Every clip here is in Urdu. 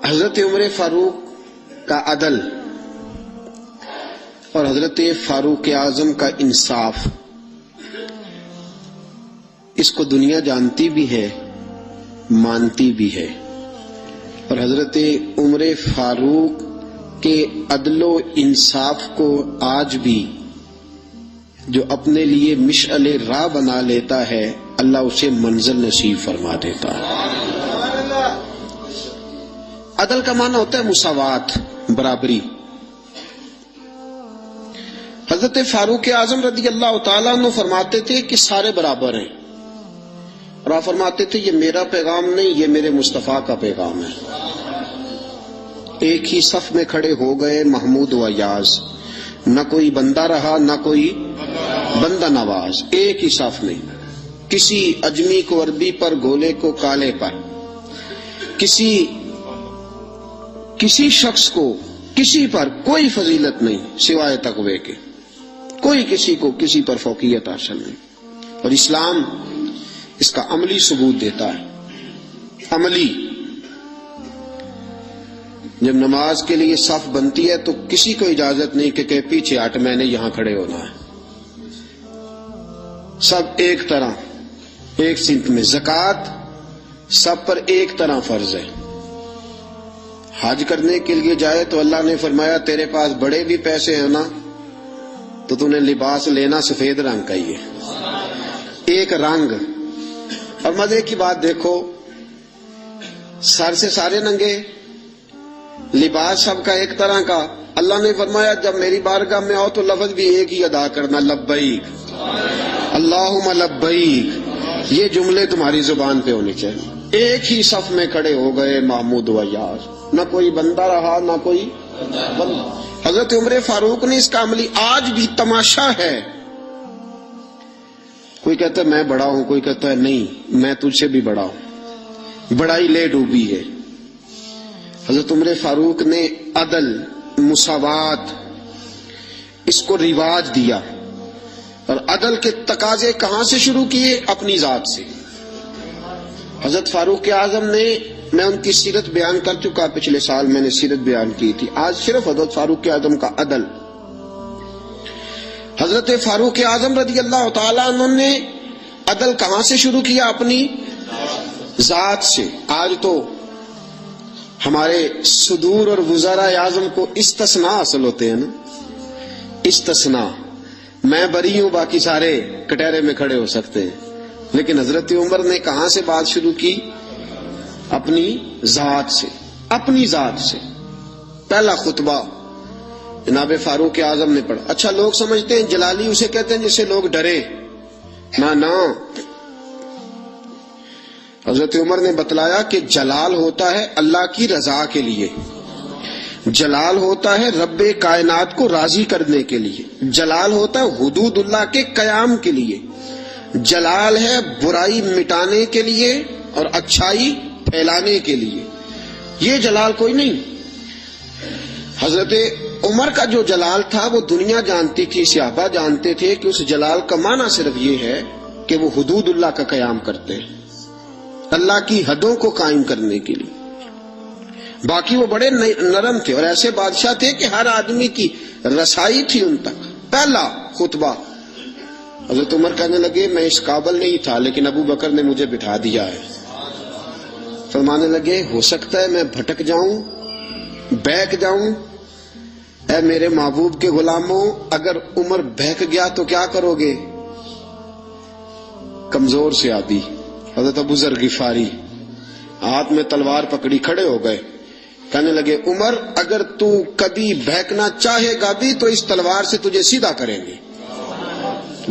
حضرت عمر فاروق کا عدل اور حضرت فاروق اعظم کا انصاف، اس کو دنیا جانتی بھی ہے، مانتی بھی ہے، اور حضرت عمر فاروق کے عدل و انصاف کو آج بھی جو اپنے لیے مشعل راہ بنا لیتا ہے، اللہ اسے منزل نصیب فرما دیتا ہے۔ عدل کا معنی ہوتا ہے مساوات، برابری۔ حضرت فاروق اعظم رضی اللہ تعالیٰ عنہ فرماتے تھے کہ سارے برابر ہیں، اور آپ فرماتے تھے یہ میرا پیغام نہیں، یہ میرے مصطفیٰ کا پیغام ہے۔ ایک ہی صف میں کھڑے ہو گئے محمود و ایاز، نہ کوئی بندہ رہا نہ کوئی بندہ نواز، ایک ہی صف میں۔ کسی اجمی کو عربی پر، گولے کو کالے پر، کسی شخص کو کسی پر کوئی فضیلت نہیں سوائے تقوی کے، کوئی کسی کو کسی پر فوقیت حاصل نہیں، اور اسلام اس کا عملی ثبوت دیتا ہے۔ عملی، جب نماز کے لیے صف بنتی ہے تو کسی کو اجازت نہیں کہ پیچھے ہٹ، میں نے یہاں کھڑے ہونا ہے، سب ایک طرح، ایک سمت میں۔ زکوٰۃ سب پر ایک طرح فرض ہے۔ حج کرنے کے لیے جائے تو اللہ نے فرمایا تیرے پاس بڑے بھی پیسے ہیں نا تو تو نے لباس لینا سفید رنگ کا ہی ہے، ایک رنگ۔ اور مزے کی بات دیکھو، سر سے سارے ننگے، لباس سب کا ایک طرح کا۔ اللہ نے فرمایا جب میری بارگاہ میں آؤ تو لفظ بھی ایک ہی ادا کرنا، لبیک اللہم لبیک، یہ جملے تمہاری زبان پہ ہونے چاہیے۔ ایک ہی صف میں کھڑے ہو گئے محمود و ایاز، نہ کوئی بندہ رہا نہ کوئی بندہ۔ حضرت عمر فاروق نے اس کا عملی آج بھی تماشا ہے۔ کوئی کہتا ہے میں بڑا ہوں، کوئی کہتا ہے نہیں میں تجھ سے بھی بڑا ہوں، بڑائی لے ڈوبی ہے۔ حضرت عمر فاروق نے عدل، مساوات، اس کو رواج دیا، اور عدل کے تقاضے کہاں سے شروع کیے؟ اپنی ذات سے۔ حضرت فاروق اعظم نے، میں ان کی سیرت بیان کر چکا، پچھلے سال میں نے سیرت بیان کی تھی، آج صرف حضرت فاروق اعظم کا عدل۔ حضرت فاروق اعظم رضی اللہ تعالیٰ عنہ نے عدل کہاں سے شروع کیا؟ اپنی ذات سے۔ آج تو ہمارے صدور اور وزراء اعظم کو استثناء حاصل ہوتے ہیں نا، استثناء، میں بری ہوں باقی سارے کٹہرے میں کھڑے ہو سکتے ہیں، لیکن حضرت عمر نے کہاں سے بات شروع کی؟ اپنی ذات سے، اپنی ذات سے۔ پہلا خطبہ جناب فاروق اعظم نے پڑھا۔ اچھا لوگ سمجھتے ہیں جلالی اسے کہتے ہیں جس سے لوگ ڈرے، نہ، حضرت عمر نے بتلایا کہ جلال ہوتا ہے اللہ کی رضا کے لیے، جلال ہوتا ہے رب کائنات کو راضی کرنے کے لیے، جلال ہوتا ہے حدود اللہ کے قیام کے لیے، جلال ہے برائی مٹانے کے لیے اور اچھائی پھیلانے کے لیے، یہ جلال کوئی نہیں۔ حضرت عمر کا جو جلال تھا وہ دنیا جانتی تھی، صحابہ جانتے تھے کہ اس جلال کا معنی صرف یہ ہے کہ وہ حدود اللہ کا قیام کرتے ہیں، اللہ کی حدوں کو قائم کرنے کے لیے۔ باقی وہ بڑے نرم تھے، اور ایسے بادشاہ تھے کہ ہر آدمی کی رسائی تھی ان تک۔ پہلا خطبہ حضرت عمر کہنے لگے میں اس قابل نہیں تھا لیکن ابو بکر نے مجھے بٹھا دیا ہے۔ فرمانے لگے ہو سکتا ہے میں بھٹک جاؤں، بہک جاؤں، اے میرے محبوب کے غلاموں اگر عمر بہک گیا تو کیا کرو گے؟ کمزور سے آدھی حضرت ابو ذر غفاری ہاتھ میں تلوار پکڑی کھڑے ہو گئے، کہنے لگے عمر اگر تو کبھی بہکنا چاہے گا بھی تو اس تلوار سے تجھے سیدھا کریں گے،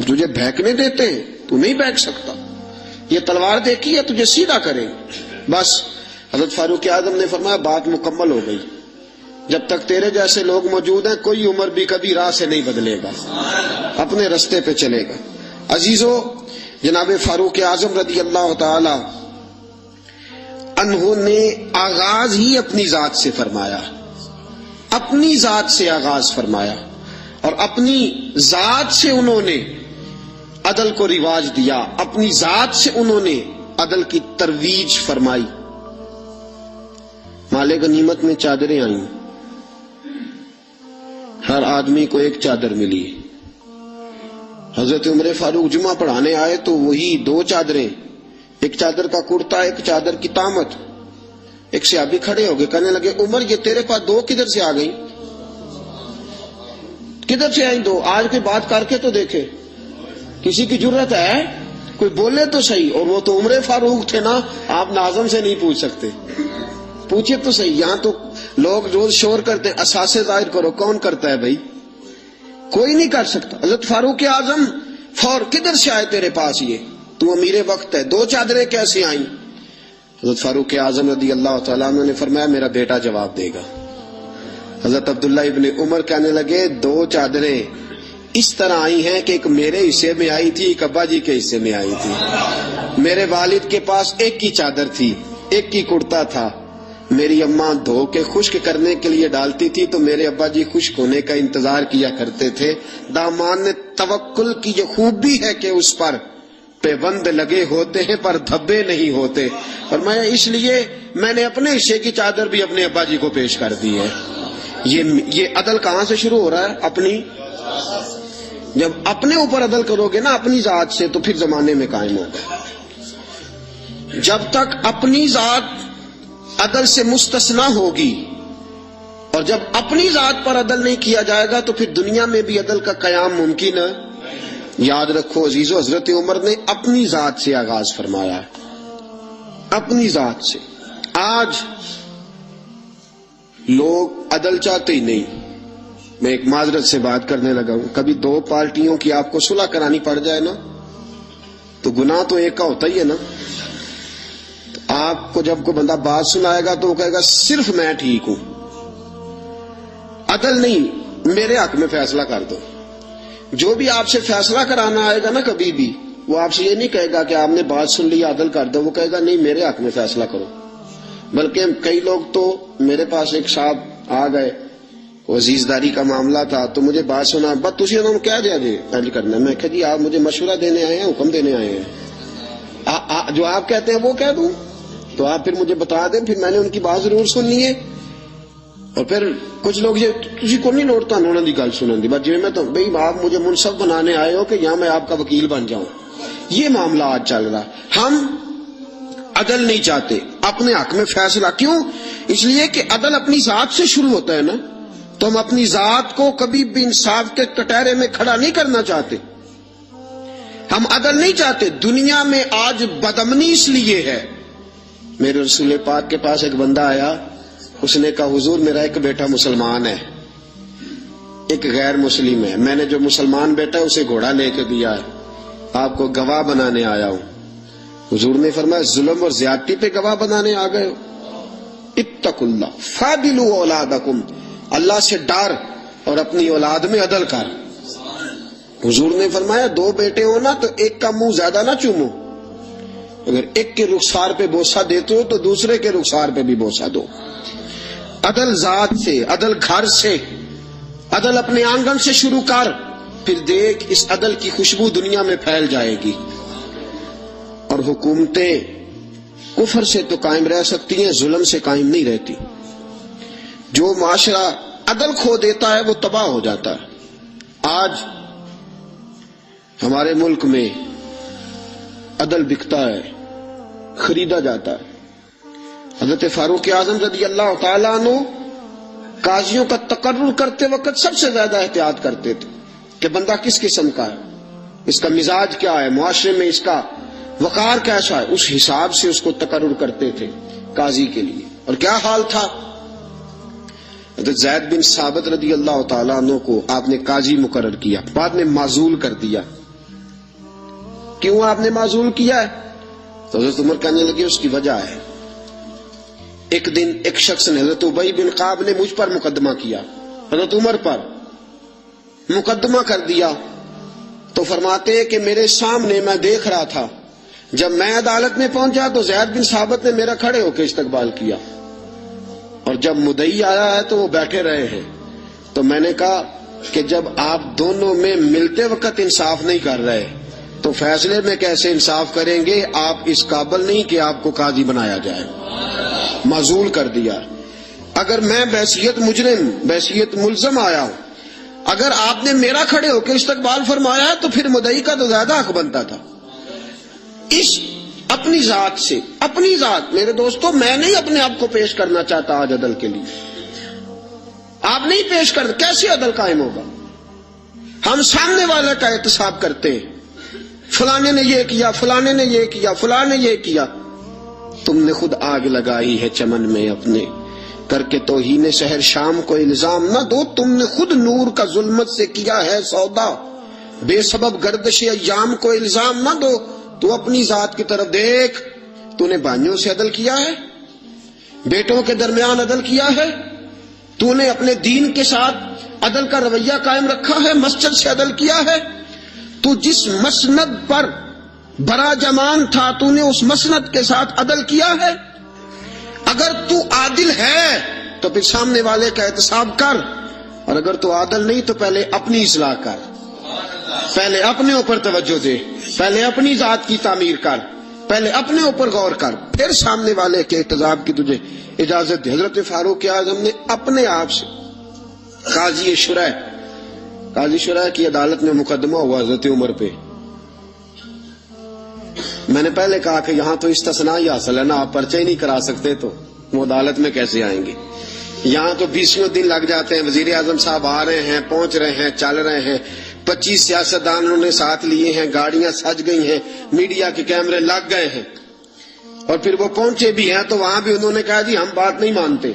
تجھے بہکنے دیتے ہیں تو نہیں بہک سکتا، یہ تلوار دیکھی ہے تجھے سیدھا کریں گے۔ بس حضرت فاروق اعظم نے فرمایا بات مکمل ہو گئی، جب تک تیرے جیسے لوگ موجود ہیں کوئی عمر بھی کبھی راہ سے نہیں بدلے گا، اپنے رستے پہ چلے گا۔ عزیزو، جناب فاروق اعظم رضی اللہ تعالی عنہ نے آغاز ہی اپنی ذات سے فرمایا، اپنی ذات سے آغاز فرمایا، اور اپنی ذات سے انہوں نے عدل کو رواج دیا، اپنی ذات سے انہوں نے عدل کی ترویج فرمائی۔ مال غنیمت میں چادریں آئیں، ہر آدمی کو ایک چادر ملی۔ حضرت عمر فاروق جمعہ پڑھانے آئے تو وہی 2 چادریں، ایک چادر کا کرتا، ایک چادر کی تامت۔ ایک صحابی کھڑے ہو گئے، کہنے لگے عمر یہ تیرے پاس 2 کدھر سے آ گئی؟ کدھر سے آئیں 2؟ آج کوئی بات کر کے تو دیکھے، کسی کی جرت ہے کوئی بولے تو صحیح۔ اور وہ تو عمر فاروق تھے نا، آپ ناظم سے نہیں پوچھ سکتے، پوچھے تو صحیح۔ یہاں تو لوگ روز شور کرتے اساسے ظاہر کرو، کون کرتا ہے بھائی؟ کوئی نہیں کر سکتا۔ حضرت فاروق اعظم فور کدھر سے آئے تیرے پاس؟ یہ تو امیر وقت ہے، 2 چادریں کیسے آئیں؟ حضرت فاروق اعظم رضی اللہ تعالیٰ عنہ نے فرمایا میرا بیٹا جواب دے گا۔ حضرت عبداللہ ابن عمر کہنے لگے 2 چادریں اس طرح آئی ہیں کہ ایک میرے حصے میں آئی تھی، ایک ابا جی کے حصے میں آئی تھی۔ میرے والد کے پاس ایک کی چادر تھی، ایک کی کرتا تھا، میری اماں دھو کے خشک کرنے کے لیے ڈالتی تھی تو میرے ابا جی خشک ہونے کا انتظار کیا کرتے تھے۔ دامان نے توکل کی یہ خوبی ہے کہ اس پر پیبند لگے ہوتے ہیں پر دھبے نہیں ہوتے، اور میں اس لیے میں نے اپنے حصے کی چادر بھی اپنے ابا جی کو پیش کر دی ہے۔ یہ عدل کہاں سے شروع ہو رہا ہے؟ اپنی، جب اپنے اوپر عدل کرو گے نا اپنی ذات سے تو پھر زمانے میں قائم ہوگا۔ جب تک اپنی ذات عدل سے مستثنا ہوگی اور جب اپنی ذات پر عدل نہیں کیا جائے گا تو پھر دنیا میں بھی عدل کا قیام ممکن ہے۔ یاد رکھو عزیزو، حضرت عمر نے اپنی ذات سے آغاز فرمایا، اپنی ذات سے۔ آج لوگ عدل چاہتے ہی نہیں۔ میں ایک معذرت سے بات کرنے لگا ہوں، کبھی 2 پارٹیوں کی آپ کو صلح کرانی پڑ جائے نا تو گناہ تو ایک کا ہوتا ہی ہے نا۔ آپ کو جب کوئی بندہ بات سنائے گا تو وہ کہے گا صرف میں ٹھیک ہوں، عدل نہیں، میرے حق میں فیصلہ کر دو۔ جو بھی آپ سے فیصلہ کرانا آئے گا نا کبھی بھی، وہ آپ سے یہ نہیں کہے گا کہ آپ نے بات سن لی عدل کر دو، وہ کہے گا نہیں میرے حق میں فیصلہ کرو۔ بلکہ کئی لوگ تو میرے پاس ایک صاحب آ گئے، عزیز داری کا معاملہ تھا تو مجھے بات سنا، بس تسی انہوں نے کیا دیا جی حل کرنا ہے؟ میں کہا جی آپ مجھے مشورہ دینے آئے ہیں، حکم دینے آئے ہیں، جو آپ کہتے ہیں وہ کہہ دوں تو آپ پھر مجھے بتا دیں، پھر میں نے ان کی بات ضرور سننی ہے۔ اور پھر کچھ لوگ یہ کسی کو نہیں لوٹتا انہوں نے گل سنن دی، بس جی میں تو بھئی آپ مجھے منصف بنانے آئے ہو کہ یہاں میں آپ کا وکیل بن جاؤں، یہ معاملہ آج چل رہا۔ ہم عدل نہیں چاہتے، اپنے حق میں فیصلہ، کیوں؟ اس لیے کہ عدل اپنی ذات سے شروع ہوتا ہے نا، تو ہم اپنی ذات کو کبھی بھی انصاف کے کٹہرے میں کھڑا نہیں کرنا چاہتے، ہم عدل نہیں چاہتے۔ دنیا میں آج بدامنی اس لیے ہے، میرے رسول پاک کے پاس ایک بندہ آیا، اس نے کہا حضور میرا ایک بیٹا مسلمان ہے، ایک غیر مسلم ہے، میں نے جو مسلمان بیٹا ہے اسے گھوڑا لے کے دیا ہے، آپ کو گواہ بنانے آیا ہوں۔ حضور نے فرمایا ظلم اور زیادتی پہ گواہ بنانے آ گئے ہو؟ اتقوا اللہ فاعدلوا اولادکم، اللہ سے ڈر اور اپنی اولاد میں عدل کر۔ حضور نے فرمایا 2 بیٹے ہو نا تو ایک کا منہ زیادہ نہ چومو، اگر ایک کے رخسار پہ بوسہ دیتے ہو تو دوسرے کے رخسار پہ بھی بوسہ دو۔ عدل ذات سے، عدل گھر سے، عدل اپنے آنگن سے شروع کر، پھر دیکھ اس عدل کی خوشبو دنیا میں پھیل جائے گی۔ اور حکومتیں کفر سے تو قائم رہ سکتی ہیں، ظلم سے قائم نہیں رہتی۔ جو معاشرہ عدل کھو دیتا ہے وہ تباہ ہو جاتا ہے۔ آج ہمارے ملک میں عدل بکتا ہے، خریدا جاتا ہے۔ حضرت فاروق اعظم رضی اللہ تعالیٰ عنہ قاضیوں کا تقرر کرتے وقت سب سے زیادہ احتیاط کرتے تھے کہ بندہ کس قسم کا ہے، اس کا مزاج کیا ہے، معاشرے میں اس کا وقار کیسا ہے، اس حساب سے اس کو تقرر کرتے تھے قاضی کے لیے۔ اور کیا حال تھا؟ حضرت زید بن ثابت رضی اللہ تعالیٰ عنہ کو آپ نے قاضی مقرر کیا، بعد میں معزول کر دیا۔ کیوں آپ نے معزول کیا ہے؟ تو حضرت عمر کہنے لگے اس کی وجہ ہے، ایک دن ایک شخص نے، حضرت ابی بن قعب نے مجھ پر مقدمہ کیا، حضرت عمر پر مقدمہ کر دیا، تو فرماتے کہ میرے سامنے میں دیکھ رہا تھا، جب میں عدالت میں پہنچا تو زید بن ثابت نے میرا کھڑے ہو کے استقبال کیا، اور جب مدعی آیا ہے تو وہ بیٹھے رہے ہیں۔ تو میں نے کہا کہ جب آپ دونوں میں ملتے وقت انصاف نہیں کر رہے تو فیصلے میں کیسے انصاف کریں گے؟ آپ اس قابل نہیں کہ آپ کو قاضی بنایا جائے، معزول کر دیا۔ اگر میں بحیثیت مجرم، بحیثیت ملزم آیا ہوں، اگر آپ نے میرا کھڑے ہو کے استقبال فرمایا ہے تو پھر مدعی کا تو زیادہ حق بنتا تھا۔ اس اپنی ذات سے، اپنی ذات، میرے دوستو میں نہیں اپنے آپ کو پیش کرنا چاہتا آج عدل کے لیے، آپ نہیں پیش کرتے، کیسے عدل قائم ہوگا؟ ہم سامنے والے کا احتساب کرتے ہیں، فلانے نے یہ کیا، فلانے نے یہ کیا، فلانے نے یہ کیا۔ تم نے خود آگ لگائی ہے چمن میں اپنے، کر کے توہین شہر شام کو الزام نہ دو، تم نے خود نور کا ظلمت سے کیا ہے سودا، بے سبب گردش ایام کو الزام نہ دو۔ تو اپنی ذات کی طرف دیکھ، تو نے بھائیوں سے عدل کیا ہے، بیٹوں کے درمیان عدل کیا ہے، تو نے اپنے دین کے ساتھ عدل کا رویہ قائم رکھا ہے، مسجد سے عدل کیا ہے، تو جس مسند پر برا جمان تھا تو نے اس مسند کے ساتھ عدل کیا ہے۔ اگر تو عادل ہے تو پھر سامنے والے کا احتساب کر، اور اگر تو عادل نہیں تو پہلے اپنی اصلاح کر، پہلے اپنے اوپر توجہ دے، پہلے اپنی ذات کی تعمیر کر، پہلے اپنے اوپر غور کر، پھر سامنے والے کے احتساب کی تجھے اجازت دے۔ حضرت فاروق اعظم نے اپنے آپ سے قاضی شرح کی عدالت میں مقدمہ ہوا حضرت عمر پہ۔ میں نے پہلے کہا کہ یہاں تو استثناء ہی حاصل ہے نا، آپ پرچہ ہی نہیں کرا سکتے تو وہ عدالت میں کیسے آئیں گے؟ یہاں تو 20 دن لگ جاتے ہیں، وزیر اعظم صاحب آ رہے ہیں، پہنچ رہے ہیں، چل رہے ہیں، 25 سیاستدانوں نے ساتھ لیے ہیں، گاڑیاں سج گئی ہیں، میڈیا کے کیمرے لگ گئے ہیں، اور پھر وہ پہنچے بھی ہیں تو وہاں بھی انہوں نے کہا جی ہم بات نہیں مانتے۔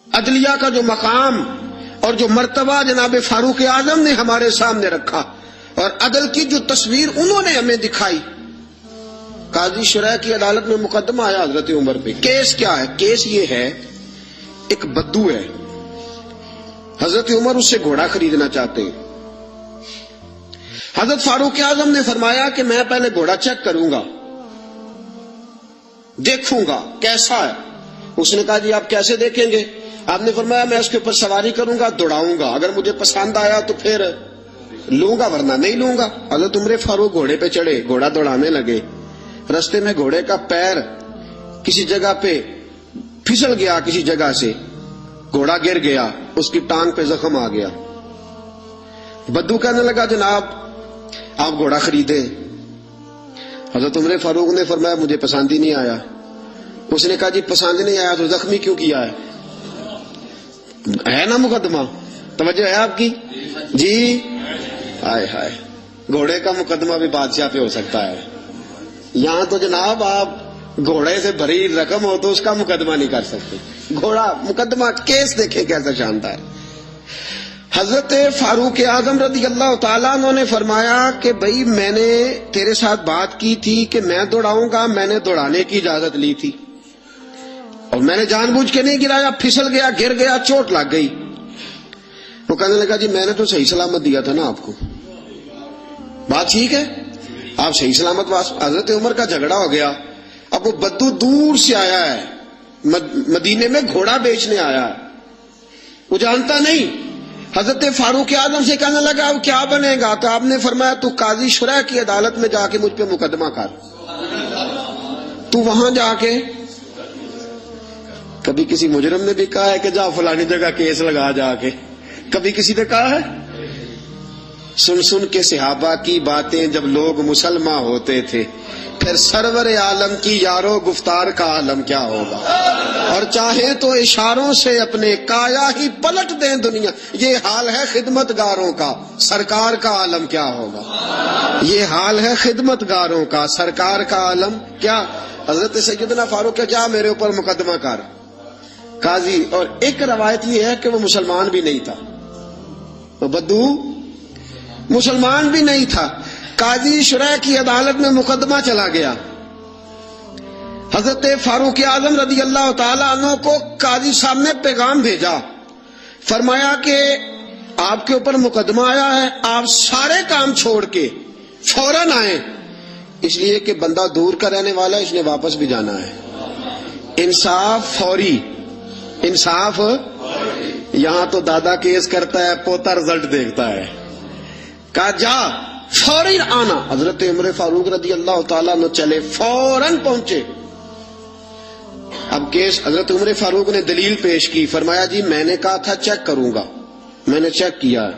عدلیہ کا جو مقام اور جو مرتبہ جناب فاروق اعظم نے ہمارے سامنے رکھا، اور عدل کی جو تصویر انہوں نے ہمیں دکھائی، قاضی شرح کی عدالت میں مقدمہ آیا حضرت عمر پہ۔ کیس کیا ہے؟ کیس یہ ہے، ایک بدو ہے، حضرت عمر اس سے گھوڑا خریدنا چاہتے ہیں۔ حضرت فاروق اعظم نے فرمایا کہ میں پہلے گھوڑا چیک کروں گا، دیکھوں گا کیسا ہے۔ اس نے کہا جی آپ کیسے دیکھیں گے؟ آپ نے فرمایا میں اس کے اوپر سواری کروں گا، دوڑاؤں گا، اگر مجھے پسند آیا تو پھر لوں گا ورنہ نہیں لوں گا۔ حضرت عمر فاروق گھوڑے پہ چڑھے، گھوڑا دوڑانے لگے، رستے میں گھوڑے کا پیر کسی جگہ پہ پھسل گیا، کسی جگہ سے گھوڑا گر گیا، اس کی ٹانگ پہ زخم آ گیا۔ بدو کہنے لگا جناب آپ گھوڑا خریدے۔ حضرت عمر فاروق نے فرمایا مجھے پسند ہی نہیں آیا۔ اس نے کہا جی پسند نہیں آیا تو زخمی کیوں کیا ہے نا مقدمہ؟ توجہ ہے آپ کی؟ جی ہائے ہائے، گھوڑے کا مقدمہ بھی بادشاہ پہ ہو سکتا ہے، یہاں تو جناب آپ گھوڑے سے بھری رقم ہو تو اس کا مقدمہ نہیں کر سکتے، گھوڑا مقدمہ کیس دیکھیں کیسا شاندار۔ حضرت فاروق اعظم رضی اللہ تعالیٰ عنہ نے فرمایا کہ بھئی میں نے تیرے ساتھ بات کی تھی کہ میں دوڑاؤں گا، میں نے دوڑانے کی اجازت لی تھی، اور میں نے جان بوجھ کے نہیں گرایا، پھسل گیا، گر گیا، چوٹ لگ گئی۔ وہ کہنے لگا جی میں نے تو صحیح سلامت دیا تھا نا آپ کو، بات ٹھیک ہے، آپ صحیح سلامت۔ حضرت عمر کا جھگڑا ہو گیا۔ اب وہ بدو دور سے آیا ہے، مدینے میں گھوڑا بیچنے آیا ہے، وہ جانتا نہیں۔ حضرت فاروق اعظم سے کہنے لگا اب کیا بنے گا؟ تو آپ نے فرمایا تو قاضی شرح کی عدالت میں جا کے مجھ پہ مقدمہ کر، تو وہاں جا کے۔ کبھی کسی مجرم نے بھی کہا ہے کہ جا فلانی جگہ کیس لگا جا کے؟ کبھی کسی نے کہا ہے؟ سن سن کے صحابہ کی باتیں جب لوگ مسلمان ہوتے تھے، پھر سرور عالم کی یارو گفتار کا عالم کیا ہوگا؟ اور چاہے تو اشاروں سے اپنے کایا ہی پلٹ دیں دنیا، یہ حال ہے خدمت گاروں کا، سرکار کا عالم کیا ہوگا؟ یہ حال ہے خدمت گاروں کا، سرکار کا عالم کیا؟ حضرت سیدنا فاروق کہ جا میرے اوپر مقدمہ کر قاضی۔ اور ایک روایت یہ ہے کہ وہ مسلمان بھی نہیں تھا، وہ بدو مسلمان بھی نہیں تھا۔ قاضی شرح کی عدالت میں مقدمہ چلا گیا۔ حضرت فاروق اعظم رضی اللہ تعالیٰ عنہ کو قاضی صاحب نے پیغام بھیجا، فرمایا کہ آپ کے اوپر مقدمہ آیا ہے، آپ سارے کام چھوڑ کے فوراً آئیں، اس لیے کہ بندہ دور کا رہنے والا ہے، اس نے واپس بھی جانا ہے۔ انصاف فوری، انصاف یہاں تو دادا کیس کرتا ہے، پوتا رزلٹ دیکھتا ہے۔ کہا جا فوراً آنا۔ حضرت عمر فاروق رضی اللہ تعالیٰ عنہ چلے، فوراً پہنچے۔ اب کیس حضرت عمر فاروق نے دلیل پیش کی، فرمایا جی میں نے کہا تھا چیک کروں گا، میں نے چیک کیا،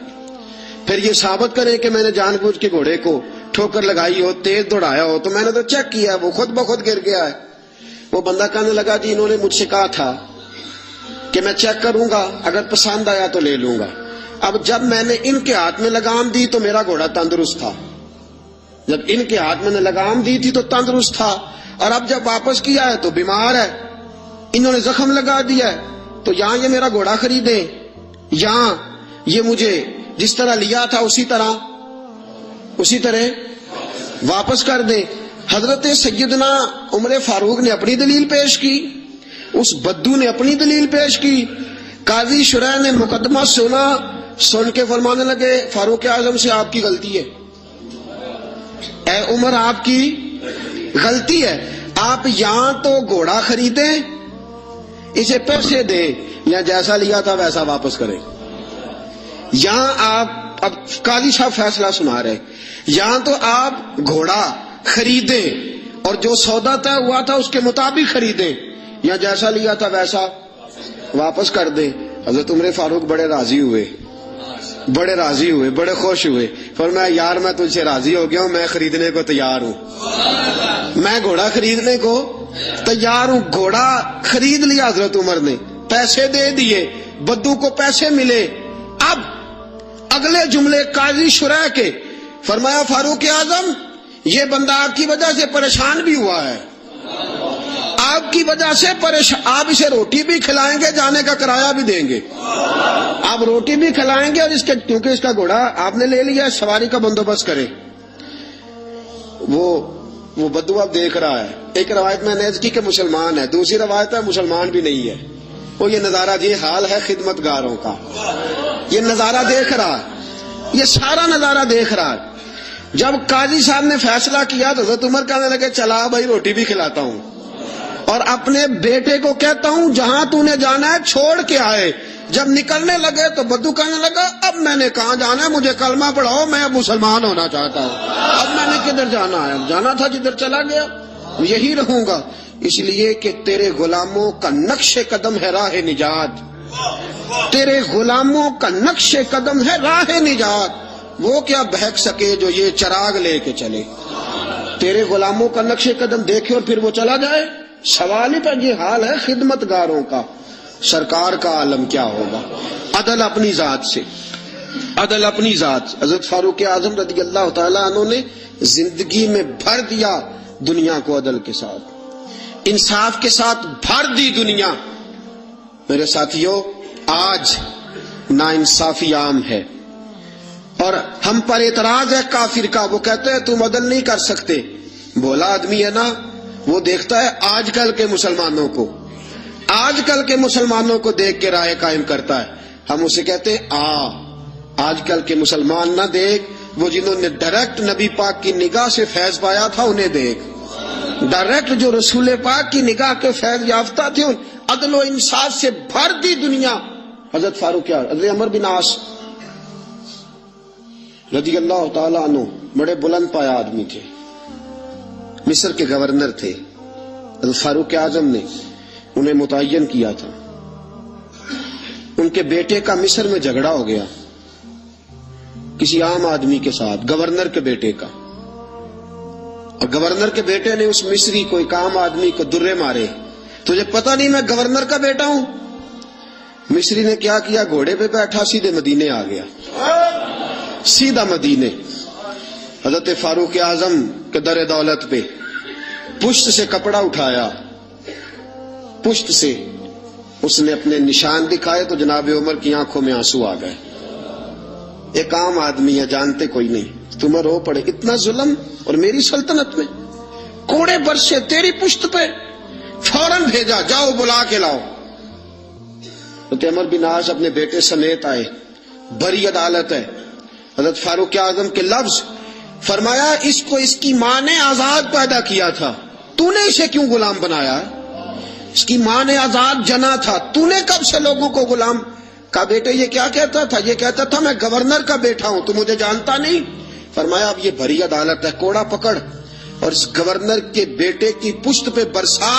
پھر یہ ثابت کریں کہ میں نے جان بوجھ کے گھوڑے کو ٹھوکر لگائی ہو، تیز دوڑایا ہو، تو میں نے تو چیک کیا، وہ خود بخود گر گیا ہے۔ وہ بندہ کہنے لگا جی انہوں نے مجھ سے کہا تھا کہ میں چیک کروں گا، اگر پسند آیا تو لے لوں گا۔ اب جب میں نے ان کے ہاتھ میں لگام دی تو میرا گھوڑا تندرست تھا، جب ان کے ہاتھ میں نے لگام دی تھی تو تندرست تھا، اور اب جب واپس کیا ہے تو بیمار ہے، انہوں نے زخم لگا دیا ہے، تو یہاں یہ میرا گھوڑا خریدیں، یہاں یہ مجھے جس طرح لیا تھا اسی طرح واپس کر دیں۔ حضرت سیدنا عمر فاروق نے اپنی دلیل پیش کی، اس بدو نے اپنی دلیل پیش کی، قاضی شرح نے مقدمہ سن کے فرمانے لگے فاروق اعظم سے آپ کی غلطی ہے، اے عمر آپ کی غلطی ہے، آپ یہاں تو گھوڑا خریدیں، اسے پیسے دیں، یا جیسا لیا تھا ویسا واپس کریں۔ یہاں آپ اب قاضی صاحب فیصلہ سنا رہے، یہاں تو آپ گھوڑا خریدیں اور جو سودا طے ہوا تھا اس کے مطابق خریدیں، یا جیسا لیا تھا ویسا واپس کر دیں۔ حضرت عمر فاروق بڑے راضی ہوئے، بڑے خوش ہوئے، فرمایا یار میں تجھ سے راضی ہو گیا ہوں، میں خریدنے کو تیار ہوں، میں گھوڑا خریدنے کو تیار ہوں۔ گھوڑا خرید لیا حضرت عمر نے، پیسے دے دیے، بدو کو پیسے ملے۔ اب اگلے جملے قاضی شرح کے، فرمایا فاروق اعظم یہ بندہ آپ کی وجہ سے پریشان بھی ہوا ہے، آپ کی وجہ سے پریشان، آپ اسے روٹی بھی کھلائیں گے، جانے کا کرایہ بھی دیں گے، آپ روٹی بھی کھلائیں گے، اور کیونکہ اس کا گھوڑا آپ نے لے لیا، سواری کا بندوبست کریں۔ وہ بدو اب دیکھ رہا ہے، ایک روایت میں نے کی کہ مسلمان ہے، دوسری روایت ہے مسلمان بھی نہیں ہے، وہ یہ نظارہ، یہ حال ہے خدمت گاروں کا، یہ نظارہ دیکھ رہا ہے، یہ سارا نظارہ دیکھ رہا ہے۔ جب قاضی صاحب نے فیصلہ کیا تو حضرت عمر کہنے لگے چلا بھائی روٹی بھی کھلاتا ہوں، اور اپنے بیٹے کو کہتا ہوں جہاں تو نے جانا ہے چھوڑ کے آئے۔ جب نکلنے لگے تو بدو کہنے لگا اب میں نے کہاں جانا ہے، مجھے کلمہ پڑھاؤ، میں اب مسلمان ہونا چاہتا ہوں، اب میں نے کدھر جانا ہے، جانا تھا جدھر چلا گیا یہی رہوں گا، اس لیے کہ تیرے غلاموں کا نقش قدم ہے راہ نجات، تیرے غلاموں کا نقش قدم ہے راہ نجات، وہ کیا بہک سکے جو یہ چراغ لے کے چلے، تیرے غلاموں کا نقش قدم دیکھے اور پھر وہ چلا جائے۔ سوال ہی پر یہ حال ہے خدمت گاروں کا، سرکار کا عالم کیا ہوگا۔ عدل اپنی ذات سے، عدل اپنی ذات۔ حضرت فاروق اعظم رضی اللہ تعالیٰ عنہ نے زندگی میں بھر دیا دنیا کو عدل کے ساتھ، انصاف کے ساتھ بھر دی دنیا۔ میرے ساتھیوں آج ناانصافی عام ہے، اور ہم پر اعتراض ہے کافر کا، وہ کہتے ہیں تم عدل نہیں کر سکتے، بولا آدمی ہے نا، وہ دیکھتا ہے آج کل کے مسلمانوں کو، آج کل کے مسلمانوں کو دیکھ کے رائے قائم کرتا ہے۔ ہم اسے کہتے ہیں آج کل کے مسلمان نہ دیکھ، وہ جنہوں نے ڈائریکٹ نبی پاک کی نگاہ سے فیض پایا تھا انہیں دیکھ، ڈائریکٹ جو رسول پاک کی نگاہ کے فیض یافتہ تھے، عدل و انصاف سے بھر دی دنیا۔ حضرت فاروق حضرت عمر بن عاص رضی اللہ تعالیٰ عنہ بڑے بلند پایا آدمی تھے، مصر کے گورنر تھے۔ حضرت فاروق اعظم نے انہیں متعین کیا تھا، ان کے بیٹے کا مصر میں جھگڑا ہو گیا کسی عام آدمی کے ساتھ، گورنر کے بیٹے کا، اور گورنر کے بیٹے نے اس مصری کو، ایک عام آدمی کو درے مارے، تجھے پتہ نہیں میں گورنر کا بیٹا ہوں؟ مصری نے کیا کیا، گھوڑے پہ بیٹھا سیدھے مدینے آ گیا، سیدھا مدینے۔ حضرت فاروق اعظم کے در دولت پہ پشت سے کپڑا اٹھایا، پشت سے اس نے اپنے نشان دکھائے تو جناب عمر کی آنکھوں میں آنسو آ گئے۔ ایک عام آدمی ہے، جانتے کوئی نہیں، تمہیں رو پڑے، اتنا ظلم، اور میری سلطنت میں کوڑے برسے تیری پشت پہ، فوراً بھیجا جاؤ بلا کے لاؤ۔ حضرت عمر بن عاص اپنے بیٹے سمیت آئے، بڑی عدالت ہے۔ حضرت فاروق اعظم کے لفظ، فرمایا اس کو اس کی ماں نے آزاد پیدا کیا تھا، تو نے اسے کیوں غلام بنایا؟ اس کی ماں نے آزاد جنا تھا، تو نے کب سے لوگوں کو غلام کا؟ بیٹے یہ کیا کہتا تھا؟ یہ کہتا تھا میں گورنر کا بیٹا ہوں، تو مجھے جانتا نہیں؟ فرمایا اب یہ بھری عدالت ہے، کوڑا پکڑ اور اس گورنر کے بیٹے کی پشت پہ برسا،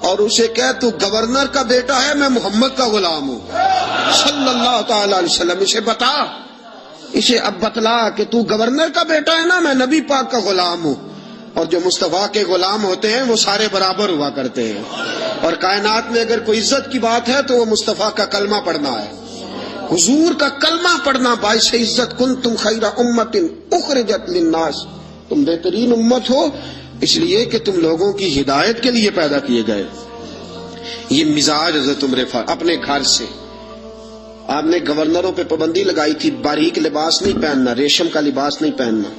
اور اسے کہہ تو گورنر کا بیٹا ہے، میں محمد کا غلام ہوں صلی اللہ تعالی علیہ وسلم. اسے بتا، اسے اب بتلا کہ تو گورنر کا بیٹا ہے نا، میں نبی پاک کا غلام ہوں. اور جو مصطفیٰ کے غلام ہوتے ہیں وہ سارے برابر ہوا کرتے ہیں. اور کائنات میں اگر کوئی عزت کی بات ہے تو وہ مصطفیٰ کا کلمہ پڑھنا ہے. حضور کا کلمہ پڑھنا باعث عزت. کنتم خیر امت اخرجت للناس، تم بہترین امت ہو اس لیے کہ تم لوگوں کی ہدایت کے لیے پیدا کیے گئے. یہ مزاج حضرت عمر فاروق اپنے گھر سے. آپ نے گورنروں پہ پابندی لگائی تھی، باریک لباس نہیں پہننا، ریشم کا لباس نہیں پہننا،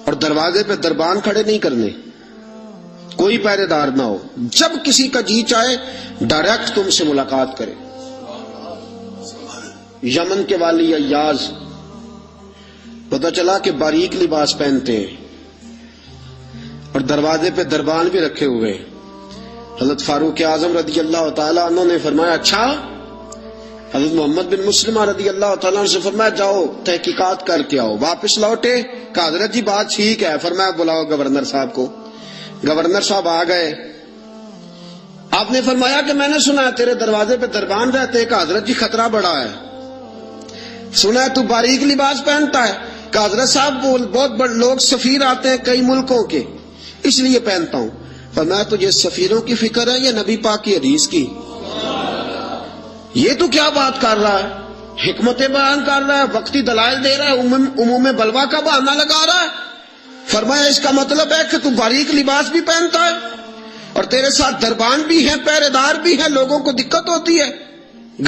اور دروازے پہ دربان کھڑے نہیں کرنے، کوئی پہرے دار نہ ہو. جب کسی کا جی چاہے ڈائریکٹ تم سے ملاقات کرے. یمن کے والی ایاز پتہ چلا کہ باریک لباس پہنتے ہیں اور دروازے پہ دربان بھی رکھے ہوئے. حضرت فاروق اعظم رضی اللہ تعالیٰ عنہ نے فرمایا اچھا. حضرت محمد بن مسلمہ رضی اللہ تعالیٰ عنہ سے فرمایا جاؤ تحقیقات کر کے آؤ. واپس لوٹے، کہا حضرت جی بات ٹھیک ہے. فرمایا بلاؤ گورنر صاحب کو. گورنر صاحب آ گئے. آپ نے فرمایا کہ میں نے سنا ہے تیرے دروازے پہ دربان رہتے ہیں. کہا حضرت جی خطرہ بڑا ہے. سنا ہے تو باریک لباس پہنتا ہے. کہا حضرت صاحب بہت بڑے لوگ سفیر آتے ہیں کئی ملکوں کے، اس لیے پہنتا ہوں. فرمایا تجھے سفیروں کی فکر ہے یا نبی پاک کی حدیث کی؟ یہ تو کیا بات کر رہا ہے، حکمتیں بیان کر رہا ہے، وقتی دلائل دے رہا ہے، عموم بلوا کا بہانہ لگا رہا ہے. فرمایا اس کا مطلب ہے کہ تو باریک لباس بھی پہنتا ہے اور تیرے ساتھ دربان بھی ہے، پہرے دار بھی ہے، لوگوں کو دقت ہوتی ہے.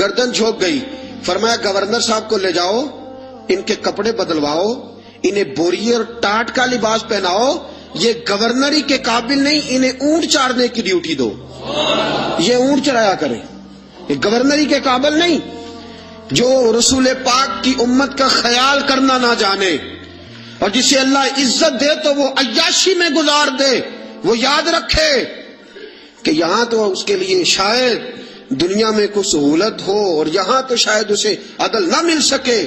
گردن جھک گئی. فرمایا گورنر صاحب کو لے جاؤ، ان کے کپڑے بدلواؤ، انہیں بوری اور ٹاٹ کا لباس پہناؤ. یہ گورنری کے قابل نہیں، انہیں اونٹ چارنے کی ڈیوٹی دو، یہ اونٹ چرایا کریں. یہ گورنری کے قابل نہیں. جو رسول پاک کی امت کا خیال کرنا نہ جانے اور جسے اللہ عزت دے تو وہ عیاشی میں گزار دے، وہ یاد رکھے کہ یہاں تو اس کے لیے شاید دنیا میں کوئی سہولت ہو اور یہاں تو شاید اسے عدل نہ مل سکے،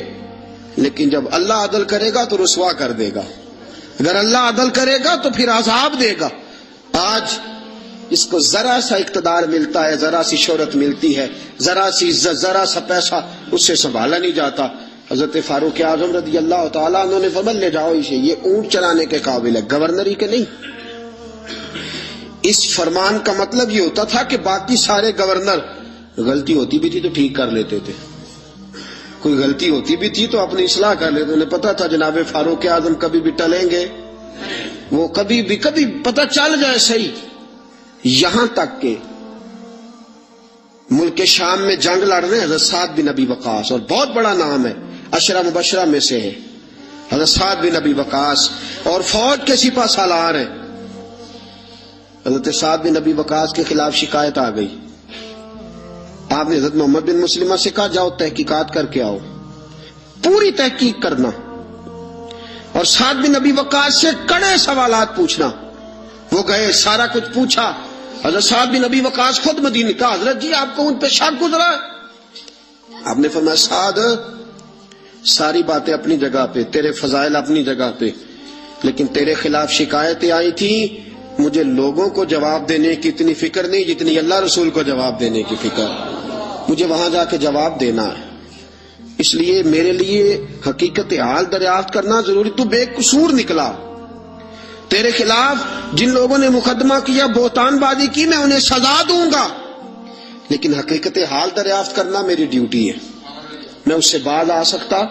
لیکن جب اللہ عدل کرے گا تو رسوا کر دے گا. اگر اللہ عدل کرے گا تو پھر عذاب دے گا. آج اس کو ذرا سا اقتدار ملتا ہے، ذرا سی شہرت ملتی ہے، ذرا سی عزت، ذرا سا پیسہ، اس سے سنبھالا نہیں جاتا. حضرت فاروق اعظم رضی اللہ تعالیٰ عنہ نے فرمایا لے جاؤ اسے، یہ اونٹ چلانے کے قابل ہے، گورنری کے نہیں. اس فرمان کا مطلب یہ ہوتا تھا کہ باقی سارے گورنر غلطی ہوتی بھی تھی تو ٹھیک کر لیتے تھے، کوئی غلطی ہوتی بھی تھی تو اپنی اصلاح کر لیتے. انہیں پتا تھا جناب فاروق اعظم کبھی بھی ٹلیں گے، وہ کبھی پتہ چل جائے صحیح. یہاں تک کہ ملک شام میں جنگ لڑ رہے ہیں حضرت سعد بن ابی وقاص، اور بہت بڑا نام ہے، عشرہ مبشرہ میں سے ہے حضرت سعد بن ابی وقاص، اور فوج کے سپہ سالار ہیں. حضرت سعد بن ابی وقاص کے خلاف شکایت آ گئی. آپ نے حضرت محمد بن مسلمہ سے کہا جاؤ تحقیقات کر کے آؤ، پوری تحقیق کرنا اور سعد بن ابی وقاص سے کڑے سوالات پوچھنا. وہ گئے، سارا کچھ پوچھا. حضرت سعد بن ابی وقاص خود مدینے کا. حضرت جی آپ کو ان پہ شک گزرا؟ آپ نے فرمایا سعد ساری باتیں اپنی جگہ پہ، تیرے فضائل اپنی جگہ پہ، لیکن تیرے خلاف شکایتیں آئی تھی، مجھے لوگوں کو جواب دینے کی اتنی فکر نہیں جتنی اللہ رسول کو جواب دینے کی فکر. مجھے وہاں جا کے جواب دینا ہے، اس لیے میرے لیے حقیقت حال دریافت کرنا ضروری. تو بے قصور نکلا، تیرے خلاف جن لوگوں نے مقدمہ کیا، بہتان بازی کی، میں انہیں سزا دوں گا، لیکن حقیقت حال دریافت کرنا میری ڈیوٹی ہے. میں اس سے باز آ سکتا؟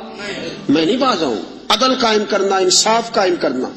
میں نہیں باز آؤں. عدل قائم کرنا، انصاف قائم کرنا.